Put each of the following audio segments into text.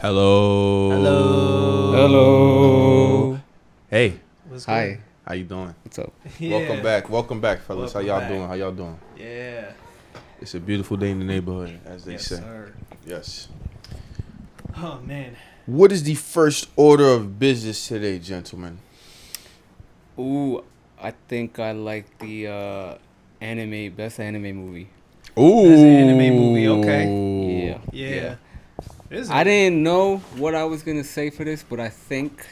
Hello. Hello. Hello. Hey, What's Hi. good? how you doing? What's up? Yeah. Welcome back, fellas. Welcome how y'all back. doing? How y'all doing? Yeah. It's a beautiful day in the neighborhood, as they Yes, say. sir. Yes. Oh man. What is the first order of business today, gentlemen? Ooh, I think I like the best anime movie. Ooh. That's an anime movie, okay. Yeah. Yeah. I didn't know what I was gonna say for this, but I think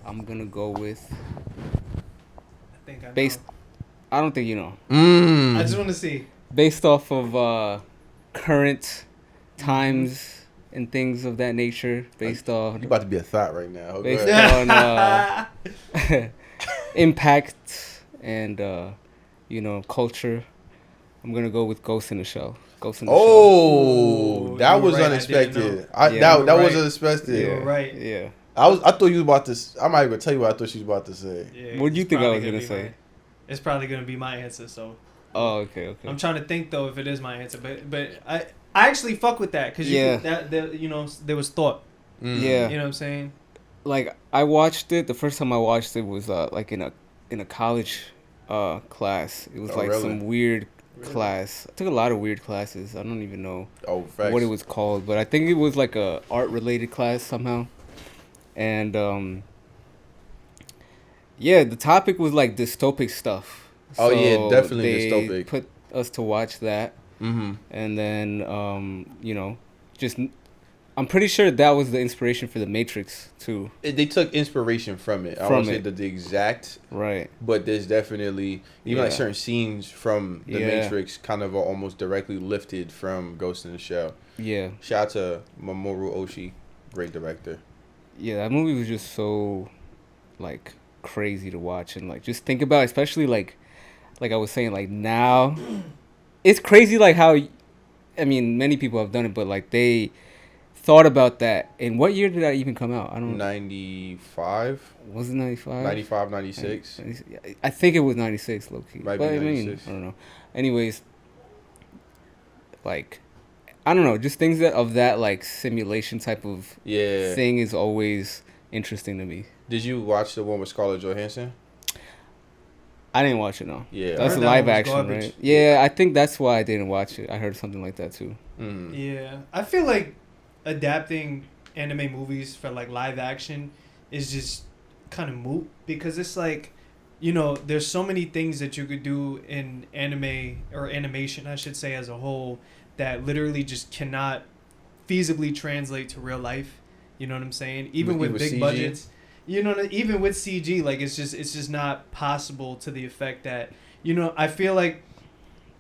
I'm gonna go with I think I know. based. I don't think you know. I just Mmm. want to see. Based off of current times and things of that nature. Based You on about to be a thought right now. Go Based ahead. on impact and culture. I'm gonna go with Ghost in the Shell. Ghost in the Shell. Oh, Ooh, that you were was right, I didn't know. unexpected. Yeah. That You were was right. unexpected. You were right. Yeah. I thought you was about to. I might even tell you what I thought she was about to say. Yeah, What do you it's think I probably was gonna be say? it's probably gonna be my answer. So Oh, okay. I'm trying to think though if it is my answer, but I actually fuck with that because Yeah. there was thought. Mm. Yeah. You know what I'm saying? Like I watched it. The first time I watched it was like in a college class. It was Oh, like really? some weird Really? class. I took a lot of weird classes. I don't even know Oh, facts. what it was called, but I think it was like a art related class somehow. And yeah, the topic was like dystopic stuff. Oh, yeah, So definitely they dystopic. put us to watch that, Mm-hmm. and then just I'm pretty sure that was the inspiration for the Matrix too. They took inspiration from it. I don't From want to say it. the exact, Right. but there's definitely even like Yeah. certain scenes from the Yeah. Matrix kind of are almost directly lifted from Ghost in the Shell. Yeah. Shout out to Mamoru Oshii, great director. Yeah. That movie was just so like crazy to watch and like just think about, especially like I was saying, like now it's crazy like how I mean many people have done it, but like they thought about that. And what year did that even come out? I don't. 95, Was it 95? 95, 96. I think it was 96, low key. Might But be I mean, 96. I don't know. Anyways, like, I don't know. Just things that of that like simulation type of Yeah. thing is always interesting to me. Did you watch the one with Scarlett Johansson? I didn't watch it, no. Yeah. That's heard a that live one was action, garbage. right? Yeah, I think that's why I didn't watch it. I heard something like that too. Mm. Yeah, I feel like adapting anime movies for like live action is just kind of moot because it's like, there's so many things that you could do in anime or animation, I should say, as a whole, that literally just cannot feasibly translate to real life. You know what I'm saying? Even with big CG? budgets, even with CG, like it's just not possible to the effect that, I feel like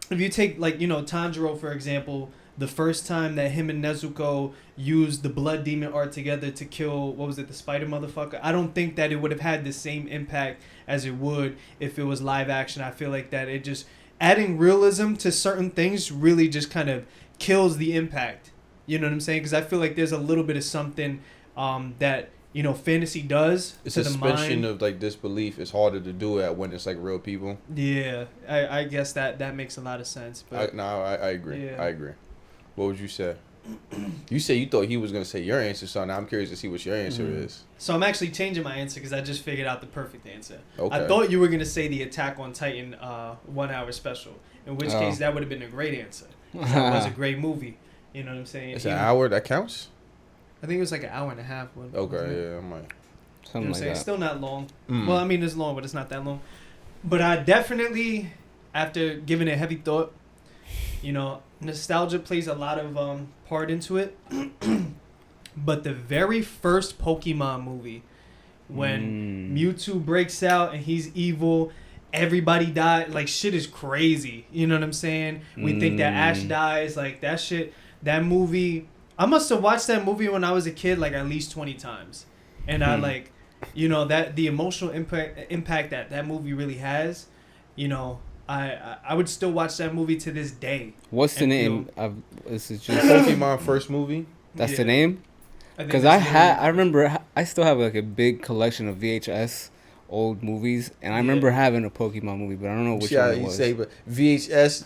if you take like, Tanjiro, for example, the first time that him and Nezuko used the blood demon art together to kill, what was it, the spider motherfucker, I don't think that it would have had the same impact as it would if it was live action. I feel like that it just, adding realism to certain things really just kind of kills the impact. You know what I'm saying? Because I feel like there's a little bit of something that, fantasy does It's to the suspension mind. of like disbelief. It's harder to do it when it's like real people. Yeah, I guess that makes a lot of sense. But I agree. Yeah. I agree. What would you say? You said you thought he was gonna say your answer, so now I'm curious to see what your answer is. So I'm actually changing my answer because I just figured out the perfect answer. Okay. I thought you were going to say the Attack on Titan 1 hour special, in which Oh. case that would have been a great answer. 'Cause that was a great movie. You know what I'm saying? It's an hour that counts. I think it was like an hour and a half. Okay, yeah, I might. You know what Something I'm like saying? that. Still not long. Mm. Well, I mean, it's long, but it's not that long. But I definitely, after giving it heavy thought, nostalgia plays a lot of part into it. But the very first Pokemon movie, when Mewtwo breaks out and he's evil, everybody died. Like, shit is crazy. You know what I'm saying? We think that Ash dies. Like, that shit, that movie. I must have watched that movie when I was a kid, like, at least 20 times. And I, like, that the emotional impact that movie really has, I would still watch that movie to this day. What's the And name? This is just Pokemon first movie. that's Yeah. the name. think Because that's literally- I remember I still have like a big collection of VHS old movies, and I remember having a Pokemon movie, but I don't know which See how one it you was. say, but VHS ...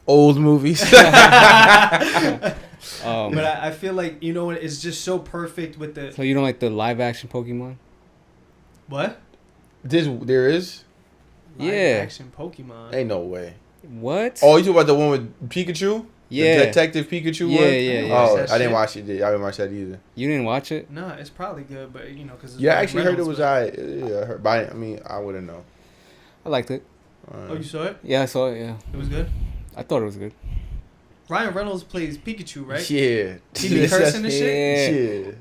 old movies. But I feel like, you know what, it's just so perfect with the... So you don't like the live action Pokemon? What? There is? Live Yeah. action Pokemon. Ain't no way. What? Oh, you talking about the one with Pikachu? Yeah. The Detective Pikachu Yeah, one? yeah. Oh, That I didn't shit. watch it. I didn't watch that either. You didn't watch it? No, it's probably good, but, you know, because it's... Yeah, I Ryan actually heard it Reynolds, was but- alright. Yeah, I heard, but I mean, I wouldn't know. I liked it. Oh, you saw it? Yeah, I saw it. Yeah, It was good? I thought it was good. Ryan Reynolds plays Pikachu, right? Yeah. He be cursing and shit? Yeah.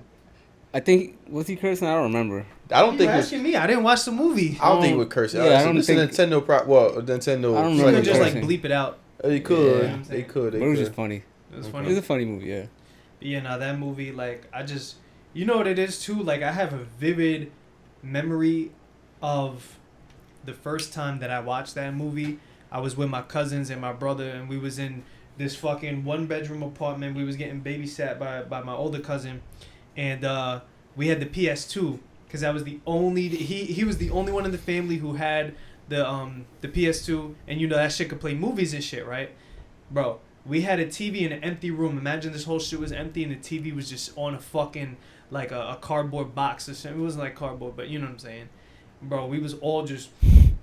I think was he cursing? I don't remember. I don't You think it was. asking me? I didn't watch the movie. I don't think it would curse. Yeah, I don't it's think- a Nintendo. Nintendo. I don't You remember could just like cursing. bleep it out. They could. Yeah. They could. They But it was could. just funny. It was Okay. It funny. was a funny movie. Yeah. But yeah, now that movie, like, I just, you know what it is too? Like, I have a vivid memory of the first time that I watched that movie. I was with my cousins and my brother, and we was in this fucking 1-bedroom apartment. We was getting babysat by my older cousin, and we had the PS2 because I was the only he was the only one in the family who had the PS2, and you know that shit could play movies and shit, right, bro? We had a TV in an empty room. Imagine this whole shit was empty and the TV was just on a fucking, like a cardboard box or something. It wasn't like cardboard, but you know what I'm saying. Bro, we was all just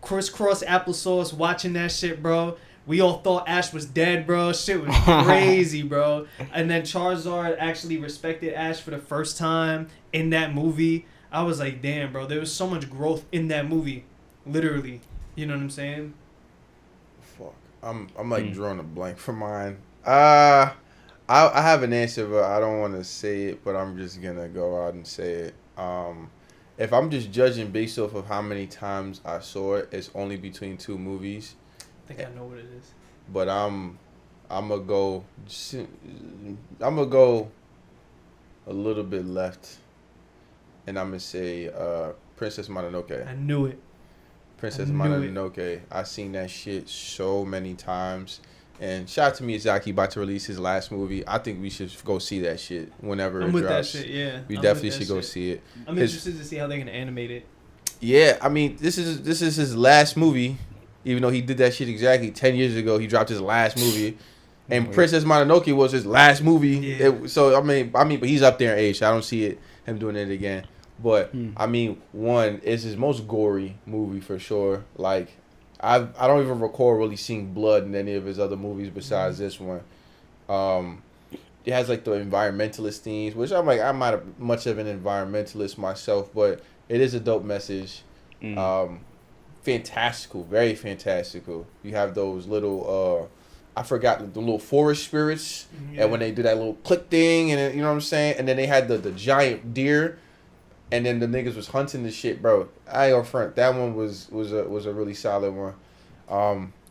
crisscross applesauce watching that shit, bro. We all thought Ash was dead, bro. Shit was crazy, bro. And then Charizard actually respected Ash for the first time in that movie. I was like, damn, bro. There was so much growth in that movie. Literally. You know what I'm saying? Fuck. I'm like drawing a blank for mine. I have an answer, but I don't want to say it. But I'm just gonna go out and say it. If I'm just judging based off of how many times I saw it, it's only between two movies. I think I know what it is. But I'm gonna go a little bit left, and I'm gonna say Princess Mononoke. I knew it. Princess I knew Mononoke. I seen that shit so many times. And shout out to Miyazaki about to release his last movie. I think we should go see that shit whenever I'm it with drops. that shit, yeah. We I'm definitely with that should go shit. see it. I'm interested to see how they're gonna animate it. Yeah, I mean, this is his last movie. Even though he did that shit exactly 10 years ago, he dropped his last movie. And Princess Mononoke was his last movie. Yeah. So I mean, but he's up there in age. So I don't see him doing it again. But I mean, one, it's his most gory movie for sure. Like, I don't even recall really seeing blood in any of his other movies besides this one. It has like the environmentalist themes, which I'm not much of an environmentalist myself, but it is a dope message. Fantastical, very fantastical. You have those little I forgot the little forest spirits, and when they do that little click thing, and you know what I'm saying, and then they had the giant deer, and then the niggas was hunting the shit, bro. I ain't gonna front. That one was a really solid one.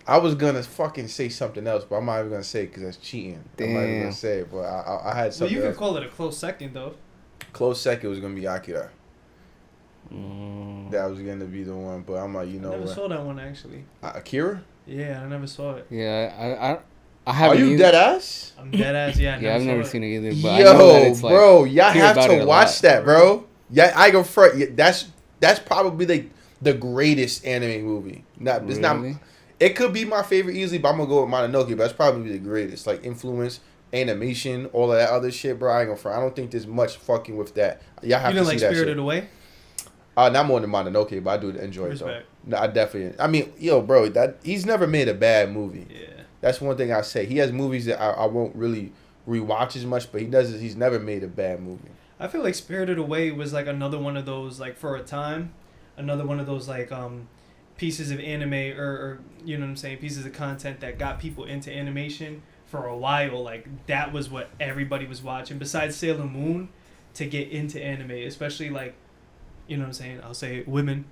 I was gonna fucking say something else, but I'm not even gonna say it because that's cheating. I'm not even gonna say it, but I had Well, something. you could else. call it a close second though. Close second was gonna be Akira. That was gonna be the one, but I'm like, you I know never what? saw that one actually. Akira? Yeah, I never saw it. Yeah, I Are haven't. you either. dead ass? I'm dead ass. Yeah, Yeah, I've never saw seen it either. But I know that Yo, it's like, bro, y'all hear have about it to a watch lot. that, bro. Yeah, I go front. Yeah, that's probably like the greatest anime movie. Not it's not. Really? It could be my favorite easily, but I'm gonna go with Mononoke. But that's probably the greatest. Like influence, animation, all of that other shit, bro. I ain't gonna front. I don't think there's much fucking with that. Y'all have You to didn't see like that Spirited shit. Away? Not more than Mononoke, but I do enjoy it though. Respect. No, I definitely. I mean, yo, bro, that he's never made a bad movie. Yeah. That's one thing I say. He has movies that I won't really rewatch as much, but he's never made a bad movie. I feel like Spirited Away was like another one of those, like, for a time, another one of those like pieces of anime or you know what I'm saying, pieces of content that got people into animation for a while. Like that was what everybody was watching besides Sailor Moon to get into anime, especially like, you know what I'm saying, I'll say women,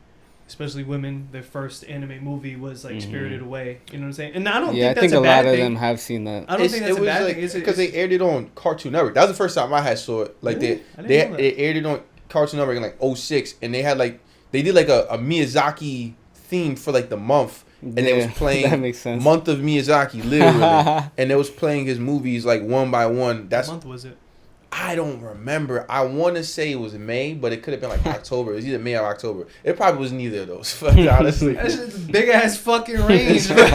especially women. Their first anime movie was like Spirited Away. You know what I'm saying? And I don't Yeah, I think think that's a a bad lot of thing. them have seen that. I don't think that's a bad like, thing. because they aired it on Cartoon Network. That was the first time I had saw it. Like Really? I didn't they know that. they aired it on Cartoon Network in like 2006, and they had like they did like a Miyazaki theme for like the month, and they was playing that makes sense. month of Miyazaki literally, and they was playing his movies like one by one. That's What month was it? I don't remember. I want to say it was May, but it could have been like October. It was either May or October. It probably was neither of those. Honestly, That's just big ass fucking range, bro.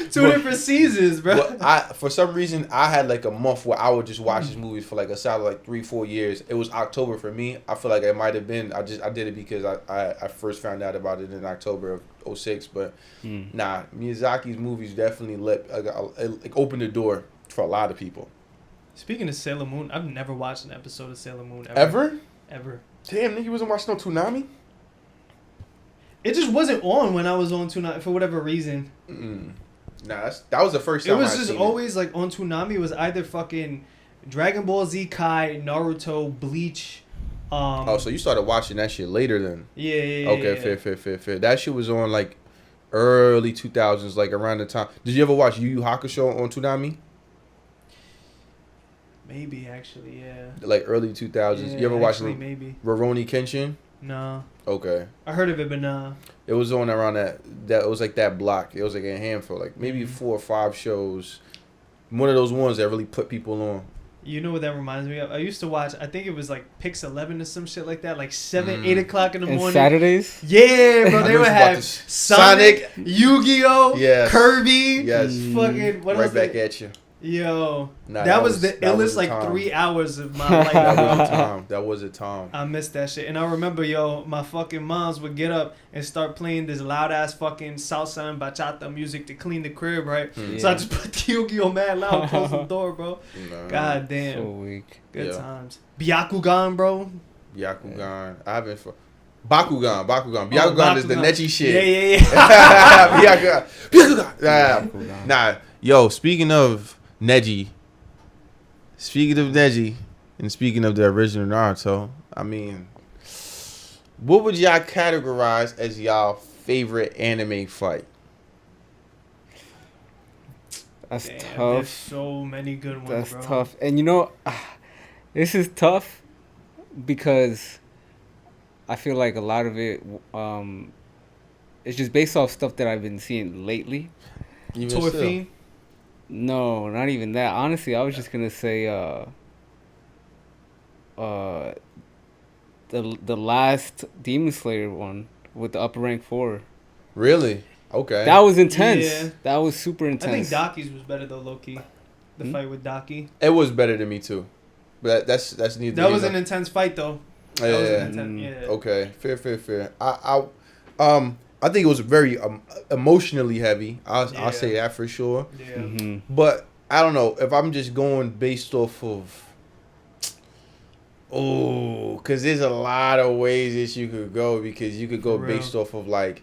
Two different seasons, bro. But for some reason, I had like a month where I would just watch these movies for like a solid like 3-4 years. It was October for me. I feel like it might have been. I did it because I first found out about it in October of 2006. But nah, Miyazaki's movies definitely like opened the door for a lot of people. Speaking of Sailor Moon, I've never watched an episode of Sailor Moon Ever? Damn, nigga, you wasn't watching no Toonami? It just wasn't on when I was on Toonami for whatever reason. Nah, that was the first time It was just always like on Toonami. It was either fucking Dragon Ball Z Kai, Naruto, Bleach. So you started watching that shit later then? Yeah. Okay, fair. That shit was on like early 2000s, like around the time. Did you ever watch Yu Yu Hakusho on Toonami? Maybe actually, yeah. Like early 2000s. Yeah, You ever watch maybe Rurouni Kenshin? No. Okay. I heard of it, but nah. It was on around that it was like that block. It was like a handful, like maybe 4 or 5 shows. One of those ones that really put people on. You know what that reminds me of? I used to watch, I think it was like Pix 11 or some shit like that, like 7, 8 o'clock in the morning. Saturdays? Yeah, bro. They would have Sonic, Yu-Gi-Oh, yes. Kirby. Yes. Fucking, what right else? back at you. Yo. Nah, that was the illest like time. 3 hours of my life. That was a time. I missed that shit. And I remember, my fucking moms would get up and start playing this loud ass fucking salsa and bachata music to clean the crib, right? Yeah. So I just put the Yu-Gi-Oh mad loud, close the door, bro. Nah. God damn. So weak. Good times. Byakugan, bro. Byakugan. Yeah. I haven't. Bakugan. Byakugan is the Nechi shit. Yeah. Byakugan. Nah. Yo, speaking of Neji, and speaking of the original Naruto, I mean, what would y'all categorize as y'all favorite anime fight? That's Damn, tough. There's so many good ones, That's bro. tough. And this is tough because I feel like a lot of it, it's just based off stuff that I've been seeing lately. Torfine? No, not even that. Honestly, I was just gonna say the last Demon Slayer one with the upper rank 4. Really? Okay. That was intense. Yeah. That was super I intense. think Daki's was better though, low-key. The fight with Daki. It was better than me too, but that's neither. That was an intense fight though. That was an intense, yeah. Okay. Fair. I think it was very emotionally heavy. I'll say that for sure. Yeah. Mm-hmm. But I don't know if I'm just going based off of. Oh, because there's a lot of ways that you could go, because you could go based off of like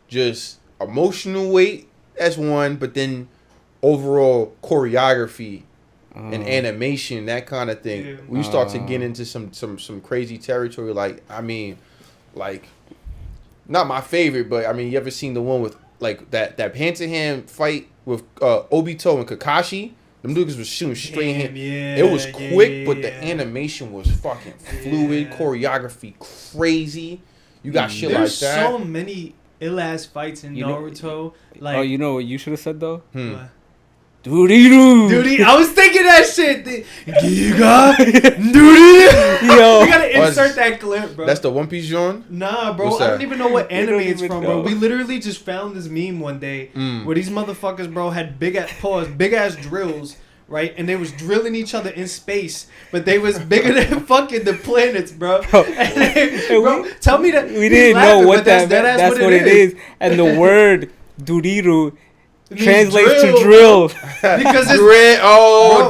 just emotional weight. That's one, but then overall choreography and animation, that kind of thing. Yeah. When you start to get into some crazy territory, like I mean, like. Not my favorite, but I mean, you ever seen the one with like that hand-to-hand fight with Obito and Kakashi? Them dudes was shooting straight hand. Yeah, it was quick, but the animation was fucking fluid. Choreography crazy. You got shit There's like that. so many ill-ass fights in Naruto. Like, you know what you should have said though? What? Dude, I was thinking that shit. Giga, Dude, yo, you gotta insert that clip, bro. That's the One Piece joint? Nah, bro. What's I that? don't even know what anime it's even from, know. bro. We literally just found this meme one day where these motherfuckers, bro, had big ass drills, right? And they was drilling each other in space, but they was bigger than fucking the planets, bro. Bro, tell me that we didn't know what that's what it is. And the word Duriru translates to drill. Because it's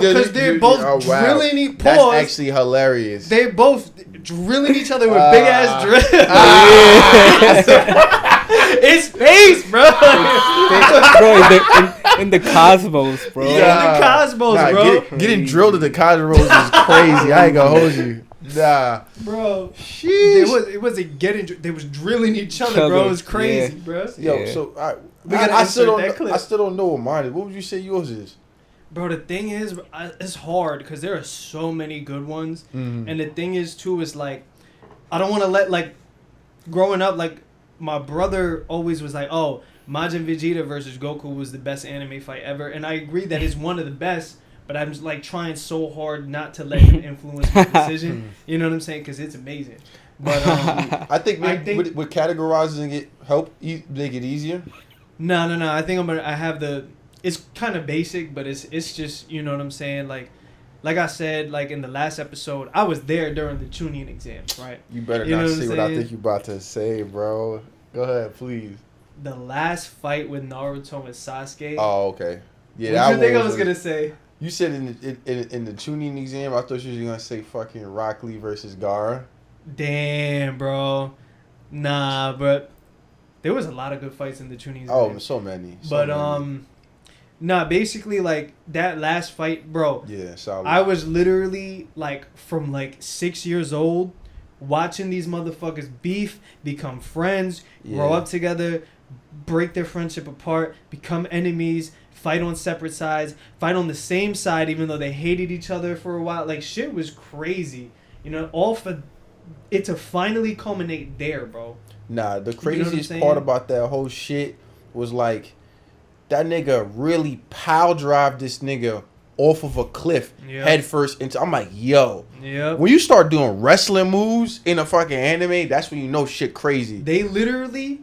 because they're both drilling each other. That's actually hilarious. They both drilling each other with big ass drills. It's space, bro. Bro, in the cosmos, bro. Yeah, in the cosmos, bro. Getting drilled in the cosmos is crazy. I ain't gonna hold you. Nah, bro. Sheesh. It wasn't getting. They was drilling each other, bro. It was crazy, bro. Yo, Yeah. so We gotta I still insert that don't. clip. I still don't know what mine is. What would you say yours is? Bro, the thing is, it's hard because there are so many good ones, and the thing is too is like, I don't want to let like, growing up like, my brother always was like, oh, Majin Vegeta versus Goku was the best anime fight ever, and I agree that it's one of the best. but I'm just like trying so hard not to let him influence my decision. You know what I'm saying? Because it's amazing. But I think would categorizing it help make it easier? No. I think I have the. It's kind of basic, but it's just, you know what I'm saying. Like I said, like in the last episode, I was there during the tuning exams, right? You better not say what I think you're about to say, bro. Go ahead, please. The last fight with Naruto and Sasuke. Oh, okay. Yeah, what do you think I was gonna say? You said in the tuning exam, I thought you were gonna say fucking Rock Lee versus Gaara. Damn, bro. Nah, but there was a lot of good fights in the tuning exam. Oh, so many. Nah, basically, like, that last fight, bro. Yeah, solid. I was literally, like, from, like, 6 years old, watching these motherfuckers beef, become friends, grow up together, break their friendship apart, become enemies, fight on separate sides, fight on the same side, even though they hated each other for a while. Like, shit was crazy. You know, all for it to finally culminate there, bro. Nah, the craziest part about that whole shit was, like, that nigga really power drive this nigga off of a cliff head first into. I'm like, yo. Yeah. When you start doing wrestling moves in a fucking anime, that's when you know shit crazy. They literally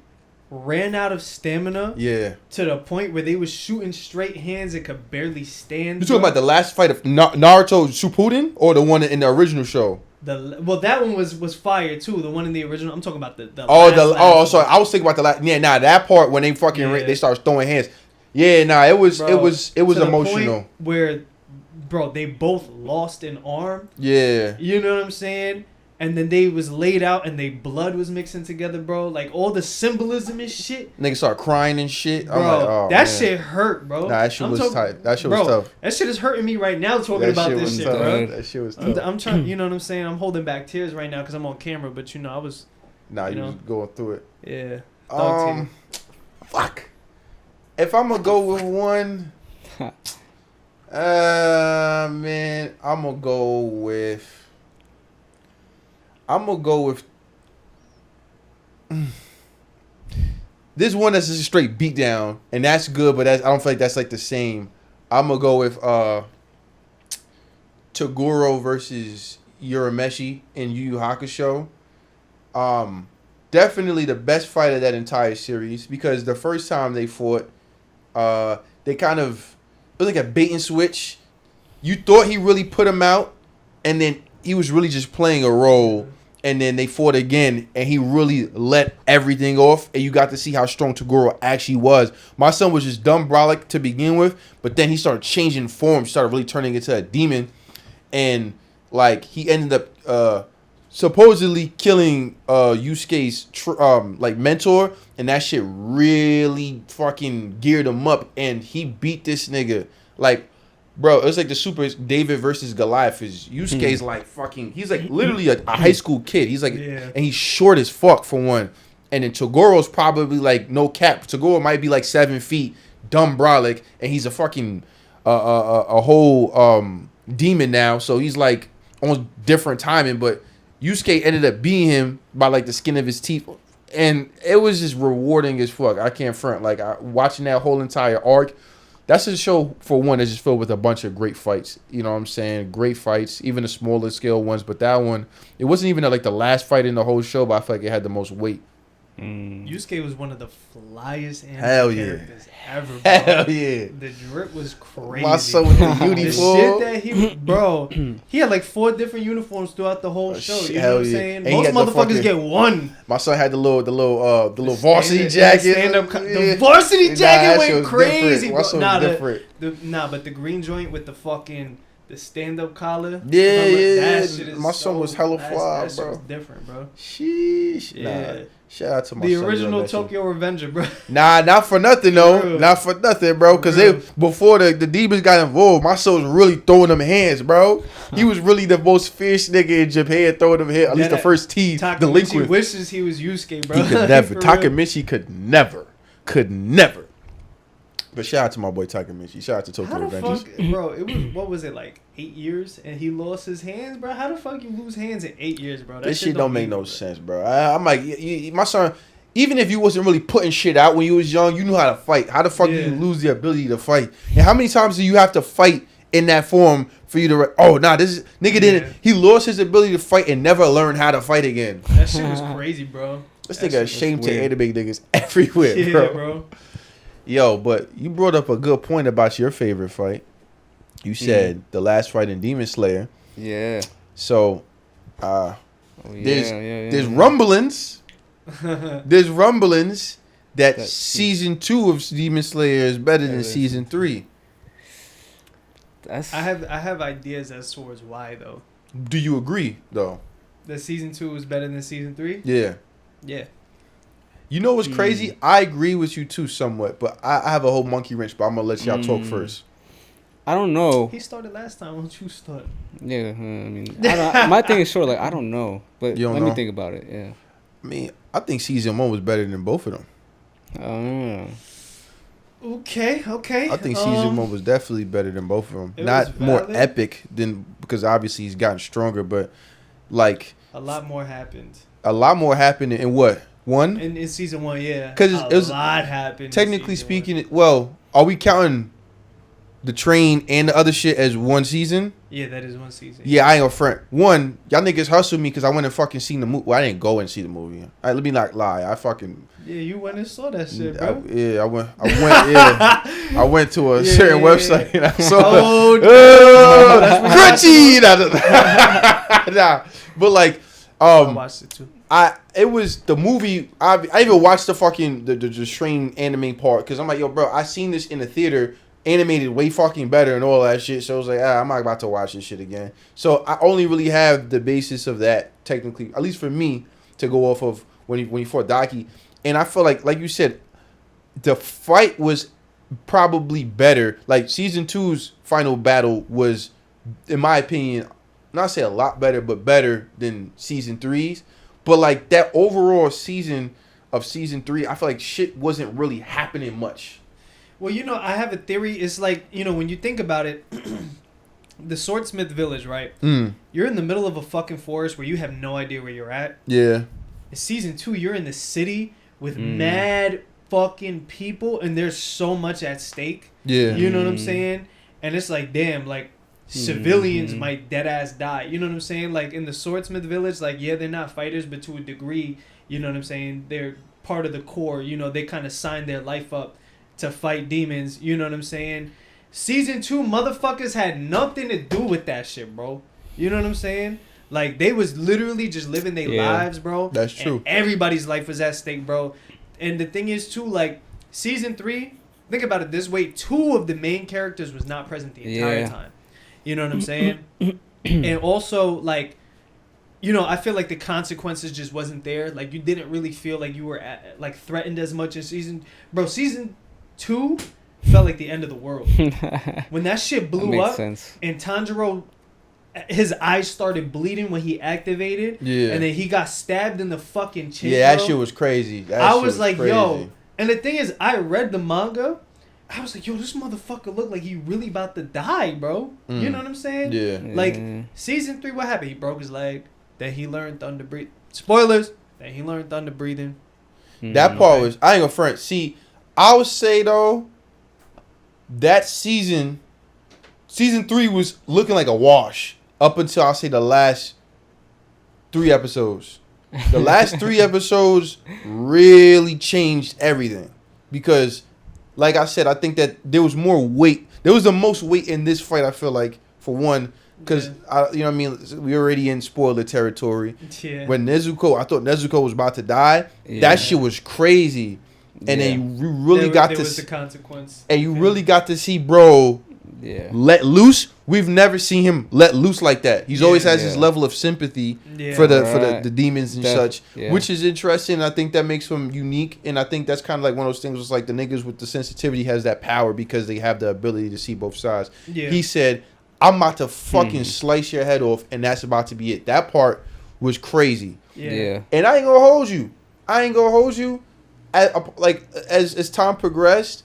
ran out of stamina. Yeah. To the point where they was shooting straight hands and could barely stand. You talking about the last fight of Naruto Shippuden or the one in the original show? Well, that one was fire too. The one in the original. I'm talking about the last sorry. I was thinking about the last. Yeah, nah, that part when they fucking they start throwing hands. Yeah, nah, it was emotional. Where, bro, they both lost an arm. Yeah. You know what I'm saying? And then they was laid out and they blood was mixing together, bro. Like, all the symbolism and shit. Niggas start crying and shit. Bro, I'm like, oh, that man. shit hurt, bro. Nah, that shit was tight. That shit was tough. That shit is hurting me right now talking about this shit, bro. That shit was tough. I'm trying, you know what I'm saying? I'm holding back tears right now because I'm on camera, but, you know, I was... Nah, you was going through it. Yeah. Fuck. If I'm gonna go with one, man, I'm gonna go with this one that's just a straight beatdown, and that's good, but I don't feel like that's like the same. I'm gonna go with Toguro versus Urameshi in Yu Yu Hakusho. Definitely the best fight of that entire series, because the first time they fought, they kind of, it was like a bait and switch. You thought he really put him out, and then he was really just playing a role, and then they fought again, and he really let everything off, and you got to see how strong Toguro actually was. My son was just dumb brolic to begin with, but then he started changing form, started really turning into a demon, and like he ended up supposedly killing Yusuke's like mentor, and that shit really fucking geared him up, and he beat this nigga. Like, bro, it was like the Super David versus Goliath. Yusuke's like fucking, he's like literally a high school kid. He's like, and he's short as fuck for one. And then Togoro's probably like, no cap, Toguro might be like 7 feet, dumb brolic, and he's a fucking a whole demon now. So he's like on different timing, but Yusuke ended up beating him by like the skin of his teeth, and it was just rewarding as fuck. I can't front. Like, watching that whole entire arc, that's a show for one that's just filled with a bunch of great fights. You know what I'm saying? Great fights, even the smaller scale ones. But that one, it wasn't even like the last fight in the whole show, but I feel like it had the most weight. Yusuke was one of the flyest anime characters ever, bro. Hell yeah. The drip was crazy. My son with the uniform. The shit that he had like 4 different uniforms throughout the whole show. You know what I'm saying? And most motherfuckers get one. My son had the little varsity jacket. The varsity jacket went crazy. My son was different. But the green joint with the fucking the stand-up collar. Yeah. My son was hella fly, bro. That shit was different, bro. Sheesh. Yeah. Nah. Shout out to my the son, original Tokyo Revenger, bro. Nah, not for nothing though. Not for nothing, bro. Because before the demons got involved, my son was really throwing them hands, bro. He was really the most fierce nigga in Japan throwing them hands. At least the first T delinquent. Wishes he was Yusuke, bro. He could never. Takemichi could never. But shout out to my boy Takemichi. Shout out to Tokyo Revengers. Fuck, bro, it was, what was it, like 8 years and he lost his hands, bro? How the fuck you lose hands in 8 years, bro? This shit don't make no sense, bro. I'm like, my son, even if you wasn't really putting shit out when you was young, you knew how to fight. How the fuck do you lose the ability to fight? And how many times do you have to fight in that form for you to. Oh nah, this is, nigga didn't. He lost his ability to fight and never learned how to fight again. That shit was crazy, bro. This nigga ashamed to anime niggas everywhere, Yeah, bro. Yo, but you brought up a good point about your favorite fight. You said the last fight in Demon Slayer. Yeah. So, there's rumblings. There's rumblings that season 2 of Demon Slayer is better than season 3. I have ideas as towards why though. Do you agree though? That season 2 is better than season 3? Yeah. Yeah. You know what's crazy? I agree with you too somewhat, but I have a whole monkey wrench. But I'm gonna let y'all talk first. I don't know. He started last time. Why don't you start? Yeah, I mean, my thing is short. Like, I don't know, but let me think about it. Yeah. I mean, I think season 1 was better than both of them. Okay. I think season 1 was definitely better than both of them. Not more epic than, because obviously he's gotten stronger, but like a lot more happened. A lot more happened in what? 1? In season 1, yeah. Because it was a lot happened. Technically speaking, well, are we counting the train and the other shit as one season? Yeah, that is one season. Yeah, I ain't gonna front. One, y'all niggas hustled me because I went and fucking seen the movie. Well, I didn't go and see the movie. All right, let me not lie. I fucking. Yeah, you went and saw that shit, bro. I went. Yeah, I went to a certain website and I saw. Crunchy. Nah, but like, I watched it too. It was the movie. I even watched the fucking the train anime part because I'm like, yo, bro, I seen this in the theater. Animated way fucking better and all that shit. So I was like, I'm not about to watch this shit again. So I only really have the basis of that, technically, at least for me, to go off of when he fought Daki. And I feel like you said, the fight was probably better. Like season 2's final battle was, in my opinion, not say a lot better, but better than season 3's. But like that overall season of season 3, I feel like shit wasn't really happening much. Well, I have a theory. It's like, when you think about it, the Swordsmith Village, right? You're in the middle of a fucking forest where you have no idea where you're at. Yeah. In season 2, you're in the city with mad fucking people, and there's so much at stake. Yeah. You know what I'm saying? And it's like, damn, like, civilians might dead ass die. You know what I'm saying? Like, in the Swordsmith Village, like, yeah, they're not fighters, but to a degree, you know what I'm saying? They're part of the core. They kind of signed their life up to fight demons, you know what I'm saying? Season 2 motherfuckers had nothing to do with that shit, bro. You know what I'm saying? Like, they was literally just living their lives, bro. That's true. And everybody's life was at stake, bro. And the thing is, too, like, season 3, think about it this way, 2 of the main characters was not present the entire time. You know what I'm saying? And also, like, I feel like the consequences just wasn't there. Like, you didn't really feel like you were, threatened as much in season 2 felt like the end of the world. When that shit blew up sense. And Tanjiro, his eyes started bleeding when he activated. Yeah. And then he got stabbed in the fucking chin. Yeah, that shit was crazy. I was like, yo. And the thing is, I read the manga. I was like, yo, this motherfucker looked like he really about to die, bro. You know what I'm saying? Yeah. Like, season 3, what happened? He broke his leg. Then he learned thunder breathing. Spoilers. Then he learned thunder breathing. That part was, I ain't gonna front. See, I would say though, that season 3 was looking like a wash up until I'll say the last 3 episodes. The last 3 episodes really changed everything because, like I said, I think that there was more weight. There was the most weight in this fight. I feel like, for one, because you know what I mean. We already in spoiler territory. Yeah. When I thought Nezuko was about to die. Yeah. That shit was crazy. And then you really got to see the consequence. And you really got to see, bro, let loose. We've never seen him let loose like that. He's always has his level of sympathy for the demons and such, which is interesting. I think that makes him unique, and I think that's kind of like one of those things. Was like the niggas with the sensitivity has that power because they have the ability to see both sides. Yeah. He said, "I'm about to fucking slice your head off," and that's about to be it. That part was crazy. Yeah. And I ain't gonna hold you. As time progressed,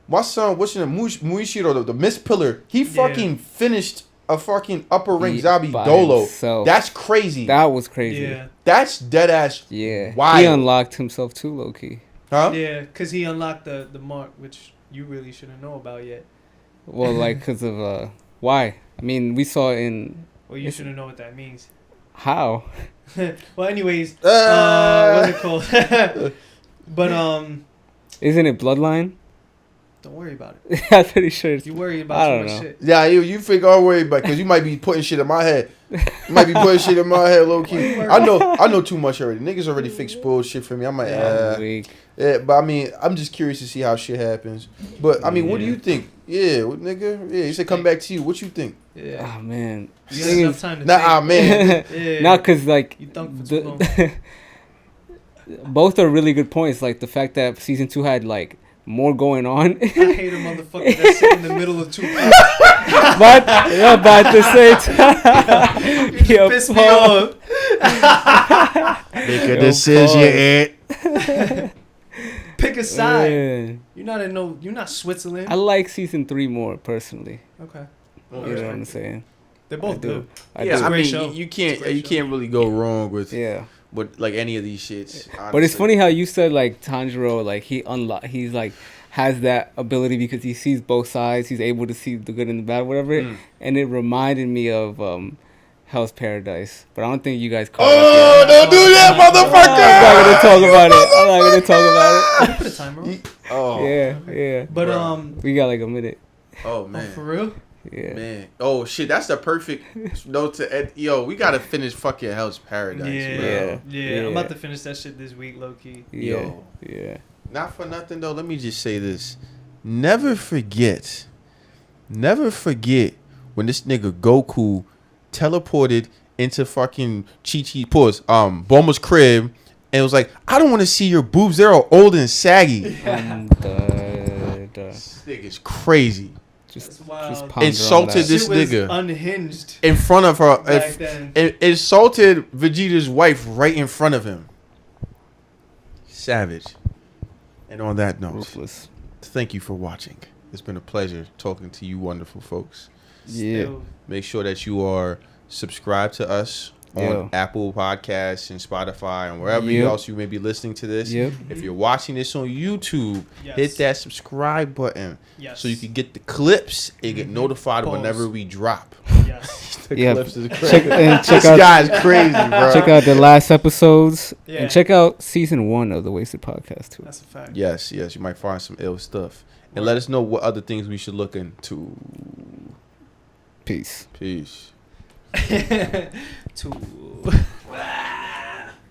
my son, what's his name, Muishiro, the Mist Pillar, he fucking finished a fucking upper rank zombie Dolo. Himself. That's crazy. That was crazy. Yeah. That's dead ass. Yeah. Wild. He unlocked himself too, low key. Huh? Yeah, because he unlocked the mark, which you really shouldn't know about yet. Well, like, because of why? I mean, we saw in Well, you shouldn't know what that means. how. Well, anyways, what's it called? But Isn't it Bloodline? don't worry about it. I'm pretty sure it's. You worry I about too don't much know. shit. Yeah, you think I'll worry about because you might be putting shit in my head. You might be putting shit in my head, low key. I know too much already. Niggas already fixed bullshit for me. I'm like, yeah, but I mean, I'm just curious to see how shit happens. But I mean, what do you think? Yeah, what, nigga? Yeah, he said come back to you. What you think? Yeah. Oh man. You had enough time to Nah, think. man. Yeah. Not because like You thunk for too long. both are really good points. Like the fact that season 2 had like more going on. I hate a motherfucker that sit in the middle of two people. but at the same time, You piss me off. Make a Yo, decision, Ed. Pick a side. Yeah. You're not Switzerland. I like season 3 more personally. Okay. You know what I'm saying? They're both good. I Yeah, do. I great mean, show. you It's a great can't really go wrong with Yeah. like any of these shits. But it's honestly. funny how you said like Tanjiro, like he's like has that ability because he sees both sides. He's able to see the good and the bad, whatever. And it reminded me of Hell's Paradise. But I don't think you guys caught Oh, it. don't do that, I'm motherfucker! not gonna talk about it. I'm not gonna talk about You put a timer on. Oh, it. Yeah. But We got like a minute. Oh man. for real? Yeah. Man, oh shit, that's the perfect note to end. Yo, we gotta finish fucking Hell's Paradise, Yeah. bro. Yeah. I'm about to finish that shit this week, low key. Yeah. Yo. Yeah. Not for nothing though. Let me just say this: never forget when this nigga Goku teleported into fucking Bulma's crib, and it was like, I don't want to see your boobs. They're all old and saggy. This nigga's crazy. That's wild. ponder on Insulted that. this Shit was nigga unhinged in front of her. back then. It insulted Vegeta's wife right in front of him. Savage. And on that note, Ruthless. thank you for watching. It's been a pleasure talking to you wonderful folks. Yeah. Still. Make sure that you are subscribed to us on Yeah. Apple Podcasts and Spotify and wherever Yep. else you may be listening to this. Yep. If you're watching this on YouTube, Yes. hit that subscribe button Yes. so you can get the clips and get notified Pause. whenever we drop. Yes. The Yeah. clips is crazy. Check This out guy's crazy, bro. check out the last episodes Yeah. and check out season 1 of the Wasted Podcast too. That's a fact. Yes, you might find some ill stuff. And Word. let us know what other things we should look into. Peace. Peace. Two.